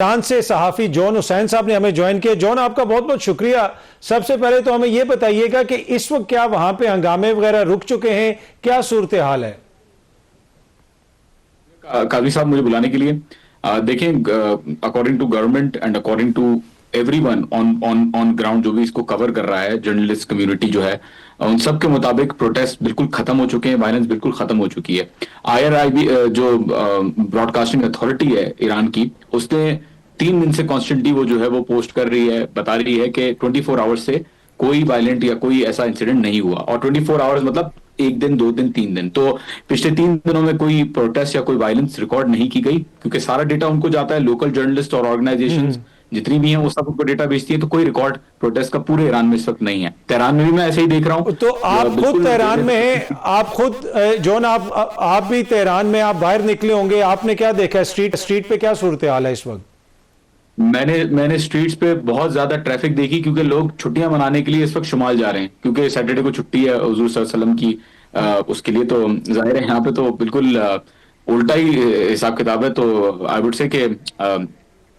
Iran से सहाफी John Hussain साहब ने हमें ज्वाइन किया। जॉन, आपका बहुत बहुत शुक्रिया। सबसे पहले तो हमें यह बताइएगा कि इस वक्त क्या वहां पे हंगामे वगैरह रुक चुके हैं, क्या सूरत हाल है? काजवी साहब, मुझे बुलाने के लिए देखें, according to government and according to everyone on on on ground जो भी इसको कवर कर रहा है, जर्नलिस्ट कम्युनिटी जो है, उन सब के मुताबिक प्रोटेस्ट बिल्कुल खत्म हो चुके हैं, वायलेंस बिल्कुल खत्म हो चुकी है। IRIB जो ब्रॉडकास्टिंग अथॉरिटी है ईरान की, उसने 3 दिन से कॉन्स्टेंटली वो जो है वो पोस्ट कर रही है, बता रही है कि 24 आवर्स से कोई वायलेंट या कोई ऐसा इंसिडेंट नहीं हुआ। और 24 आवर्स मतलब 1 दिन, 2 दिन, 3 दिन। तो पिछले 3 दिनों में कोई प्रोटेस्ट या कोई वायलेंस रिकॉर्ड नहीं की गई, क्योंकि सारा डेटा उनको जाता है। लोकल जर्नलिस्ट और ऑर्गेनाइजेशंस जितनी भी हैं वो सब उनको डेटा भेजती है। तो कोई रिकॉर्ड प्रोटेस्ट का पूरे ईरान में इस वक्त नहीं है। तेहरान में भी मैं ऐसे ही देख रहा हूँ। तो आप खुद तेहरान में हैं, आप खुद जॉन, आप भी तेहरान में, आप बाहर निकले होंगे, आपने क्या देखा? स्ट्रीट पे क्या सूरत हाल है इस वक्त? मैंने स्ट्रीट्स पे बहुत ज्यादा ट्रैफिक देखी, क्योंकि लोग छुट्टियां मनाने के लिए इस वक्त शुमाल जा रहे हैं, क्योंकि सैटरडे को छुट्टी है हुजूर सल्लल्लाहु अलैहि वसल्लम की। उसके लिए तो जाहिर है यहाँ पे तो बिल्कुल उल्टा ही हिसाब किताब है। तो आई वुड से कि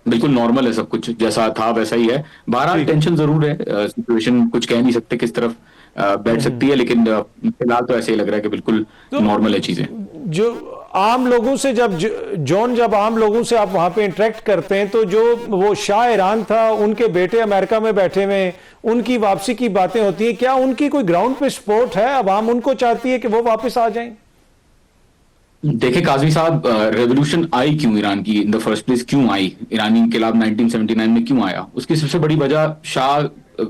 बिल्कुल नॉर्मल है, सब कुछ जैसा था वैसा ही है। बहरहाल ठीक है। टेंशन जरूर है, सिचुएशन कुछ कह नहीं सकते किस तरफ बैठ सकती है, लेकिन फिलहाल तो ऐसे ही लग रहा है कि बिल्कुल तो नॉर्मल है चीजें। जो आम लोगों से जब आम लोगों से आप वहां पे इंटरेक्ट करते हैं, तो जो वो शाह ईरान था, उनके बेटे अमेरिका में बैठे हुए, उनकी वापसी की बातें होती हैं, क्या उनकी कोई ग्राउंड पे सपोर्ट है? अवाम उनको चाहती है कि वो वापस आ जाएं? देखिए काजवी साहब, रेवोल्यूशन आई क्यों ईरान की इन द फर्स्ट प्लेस, क्यों आई? ईरानी इनकलाब 1979 में क्यों आया? उसकी सबसे बड़ी वजह शाह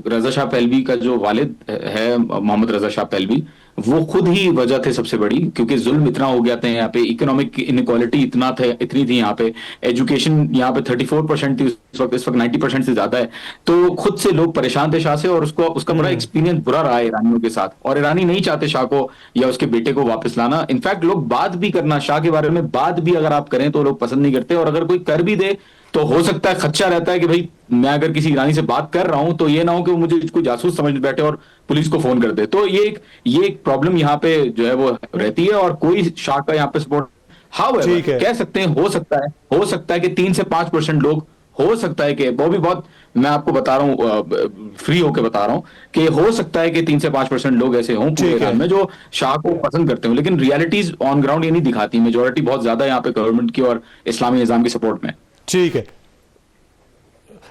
रजा शाह पहलवी का जो वालिद है, मोहम्मद रजा शाह पहलवी, वो खुद ही वजह थे सबसे बड़ी। क्योंकि जुल्म इतना हो गया था यहाँ पे, इकोनॉमिक इनक्वालिटी इतनी थी यहाँ पे, एजुकेशन यहाँ पे 34% थी इस वक्त 90% से ज्यादा है। तो खुद से लोग परेशान थे शाह से, और उसका बड़ा एक्सपीरियंस बुरा रहा है ईरानियों के साथ। और ईरानी नहीं चाहते शाह को या उसके बेटे को वापस लाना। इनफैक्ट लोग बात भी करना शाह के बारे में, बात भी अगर आप करें तो लोग पसंद नहीं करते। और अगर कोई कर भी दे तो हो सकता है, खदशा रहता है कि भाई मैं अगर किसी ईरानी से बात कर रहा हूं तो ये ना हो कि वो मुझे कोई जासूस समझ बैठे और पुलिस को फोन कर दे। तो ये एक प्रॉब्लम यहाँ पे जो है वो रहती है, और कोई शाह का यहाँ पे सपोर्ट। हाउएवर ठीक है। कह सकते हैं, हो सकता है कि 3 से 5% लोग, हो सकता है कि वो भी बहुत, मैं आपको बता रहा हूँ, फ्री होके बता रहा हूँ कि हो सकता है कि 3 से 5% लोग ऐसे हों पूरे ठीक है। ईरान में जो शाह को पसंद करते हो। लेकिन रियलिटीज ऑन ग्राउंड ये नहीं दिखाती। मेजोरिटी बहुत ज्यादा यहाँ पे गवर्नमेंट की और इस्लामी निजाम की सपोर्ट में। ठीक है।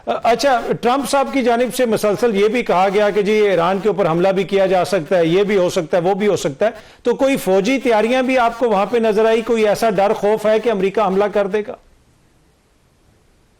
अच्छा, ट्रंप साहब की जानिब से मुसलसल ये भी कहा गया कि जी ईरान के ऊपर हमला भी किया जा सकता है, ये भी हो सकता है, वो भी हो सकता है। तो कोई फौजी तैयारियां भी आपको वहां पे नजर आई? कोई ऐसा डर खौफ है कि अमेरिका हमला कर देगा?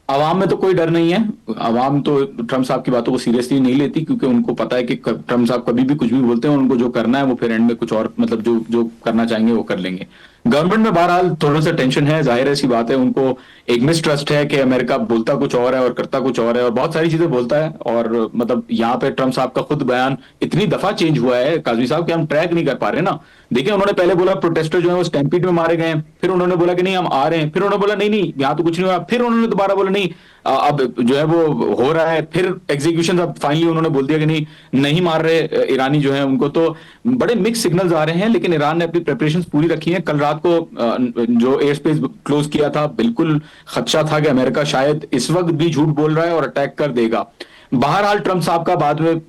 आवाम में तो कोई डर नहीं है। आवाम तो ट्रम्प साहब की बातों को सीरियसली नहीं लेती, क्योंकि उनको पता है कि ट्रम्प साहब कभी भी कुछ भी बोलते हैं, उनको जो करना है वो फिर एंड में कुछ और, मतलब जो जो करना चाहेंगे वो कर लेंगे। गवर्नमेंट में बहरहाल थोड़ा सा टेंशन है, जाहिर है, ऐसी बात है। उनको एक मिसट्रस्ट है कि अमेरिका बोलता कुछ और है और करता कुछ और है, और बहुत सारी चीजें बोलता है। और मतलब यहाँ पे ट्रम्प साहब का खुद बयान इतनी दफा चेंज हुआ है काजवी साहब कि हम ट्रैक नहीं कर पा रहे ना। देखिए, उन्होंने पहले बोला प्रोटेस्टर जो है वो स्टैम्पीड में मारे गए, फिर उन्होंने बोला कि नहीं हम आ रहे हैं, फिर उन्होंने बोला नहीं नहीं यहाँ तो कुछ नहीं हुआ, फिर उन्होंने दोबारा बोला नहीं अब जो है वो हो रहा है, फिर एग्जीक्यूशन। अब फाइनली उन्होंने बोल दिया कि नहीं नहीं मार रहे ईरानी जो है उनको। तो बड़े मिक्स सिग्नल्स आ रहे हैं, लेकिन ईरान ने अपनी प्रिपरेशंस पूरी रखी हैं। कल रात को जो एयर स्पेस क्लोज किया था, बिल्कुल खदशा था कि अमेरिका शायद इस वक्त भी झूठ बोल रहा है और अटैक कर देगा। बहरहाल ट्रंप साहब का बाद में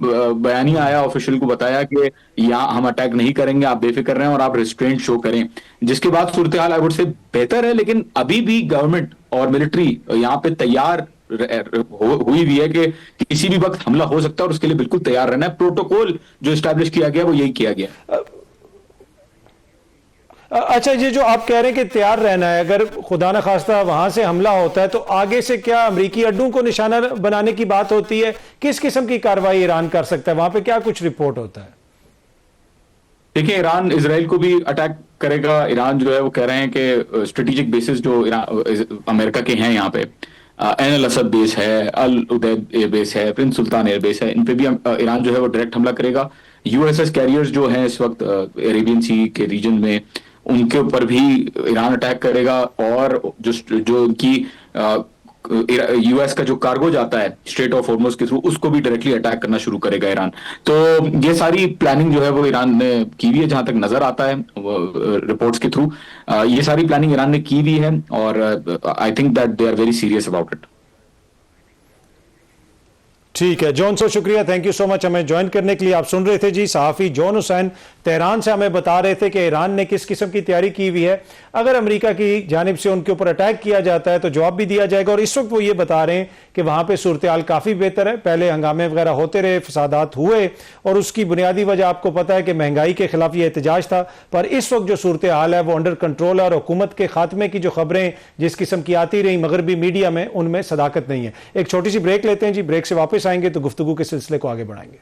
बयानिया आया, ऑफिशियल को बताया कि यहाँ हम अटैक नहीं करेंगे, आप बेफिक्र रहें और आप रिस्ट्रेंट शो करें। जिसके बाद सूरत हाल आई वुड से बेहतर है, लेकिन अभी भी गवर्नमेंट और मिलिट्री यहाँ पे तैयार हुई भी है कि किसी भी वक्त हमला हो सकता है, और उसके लिए बिल्कुल तैयार रहना है। प्रोटोकॉल जो स्टैब्लिश किया गया वो यही किया गया। अच्छा, ये जो आप कह रहे हैं कि तैयार रहना है, अगर खुदा न खास्ता वहां से हमला होता है तो आगे से क्या अमेरिकी अड्डों को निशाना बनाने की बात होती है? किस किस्म की कार्रवाई ईरान कर सकता है? वहां पे क्या कुछ रिपोर्ट होता है? देखिए, ईरान इसराइल को भी अटैक करेगा। ईरान जो है वो कह रहे हैं कि स्ट्रेटेजिक बेसिस जो अमेरिका के हैं यहाँ पे, एन अल असद बेस है, अल उदैद एयर बेस है, प्रिंस सुल्तान एयर बेस है, इन पे भी ईरान जो है वो डायरेक्ट हमला करेगा। USS कैरियर्स जो हैं इस वक्त अरेबियन सी के रीजन में, उनके ऊपर भी ईरान अटैक करेगा। और जो उनकी US का जो कार्गो जाता है स्ट्रेट ऑफ हॉर्मुज के थ्रू, उसको भी डायरेक्टली अटैक करना शुरू करेगा ईरान। तो ये सारी प्लानिंग जो है वो ईरान ने की हुई है, जहां तक नजर आता है रिपोर्ट्स के थ्रू। ये सारी प्लानिंग ईरान ने की हुई है, और I think that they are very serious about it. ठीक है जॉन, सो शुक्रिया, थैंक यू सो मच हमें ज्वाइन करने के लिए। आप सुन रहे थे जी सहाफ़ी जॉन हुसैन तेहरान से हमें बता रहे थे कि ईरान ने किस किस्म की तैयारी की हुई है, अगर अमेरिका की जानिब से उनके ऊपर अटैक किया जाता है तो जवाब भी दिया जाएगा। और इस वक्त वो ये बता रहे हैं कि वहां पे सूरत हाल काफ़ी बेहतर है, पहले हंगामे वगैरह होते रहे, फसादात हुए और उसकी बुनियादी वजह आपको पता है कि महंगाई के खिलाफ ये एहतजाज था, पर इस वक्त जो सूरत हाल है वो अंडर कंट्रोल है और हुकूमत के खात्मे की जो खबरें जिस किस्म की आती रही मगरबी मीडिया में, उनमें सदाकत नहीं है। एक छोटी सी ब्रेक लेते हैं जी, ब्रेक से वापस आएंगे तो गुफ्तगू के सिलसिले को आगे बढ़ाएंगे।